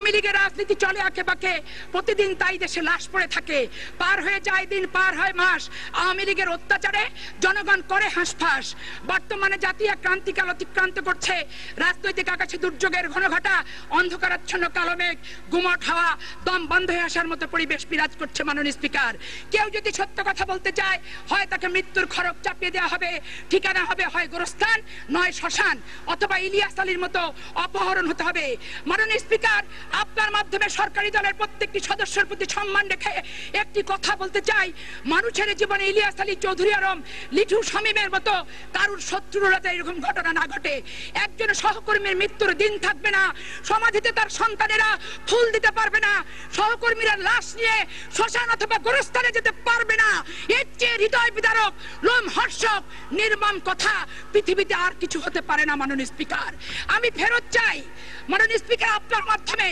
আওয়ামী লীগের রাজনীতি চলে আঁকে বাঁকে, প্রতিদিন তাই দেশে লাশ পড়ে থাকে। পার হয়ে যায় দিন, পার হয় মাস, আওয়ামী লীগের অত্যাচারে জনগণ করে হাঁসফাঁস। বর্তমানে জাতীয় ক্রান্তিকাল অতিক্রান্ত করছে, রাজনৈতিক আকাশে দুর্যোগের ঘনঘটা, অন্ধকারাচ্ছন্ন কালো মেঘ, গুমট হাওয়া, দম বন্ধ হয়ে আসার মতো পরিবেশ বিরাজ করছে। মাননীয় স্পিকার, কেউ যদি সত্য কথা বলতে চায়, হয় তাকে মৃত্যুর খড়গ চাপিয়ে দেওয়া হবে, ঠিকানা হবে হয় গোরস্থান নয় শ্মশান, অথবা ইলিয়াস আলীর মতো অপহরণ হতে হবে। মাননীয় স্পিকার, আপনার মাধ্যমে সরকারি দলের প্রত্যেকটি সদস্যের প্রতি সম্মান রেখে একটি কথা বলতে চাই, মানুষের জীবনে ইলিয়াস আলী, চৌধুরী আলম, লিঠু শামীমের মতো কারুর শত্রুরা যাতে এরকম ঘটনা না ঘটে। একজন সহকর্মীর মৃত্যুর দিন থাকবে না, সমাধিতে তার সন্তানেরা ফুল দিতে পারবে না, সহকর্মীরা লাশ নিয়ে শ্মশান অথবা গোরস্থানে যেতে পারবে না। এর চেয়ে হৃদয় বিদারক, লোমহর্ষক, নির্মম কথা পৃথিবীতে আর কিছু হতে পারে না। মাননীয় স্পিকার, আমি ফেরত চাই মাননীয় স্পিকার আপনার মাধ্যমে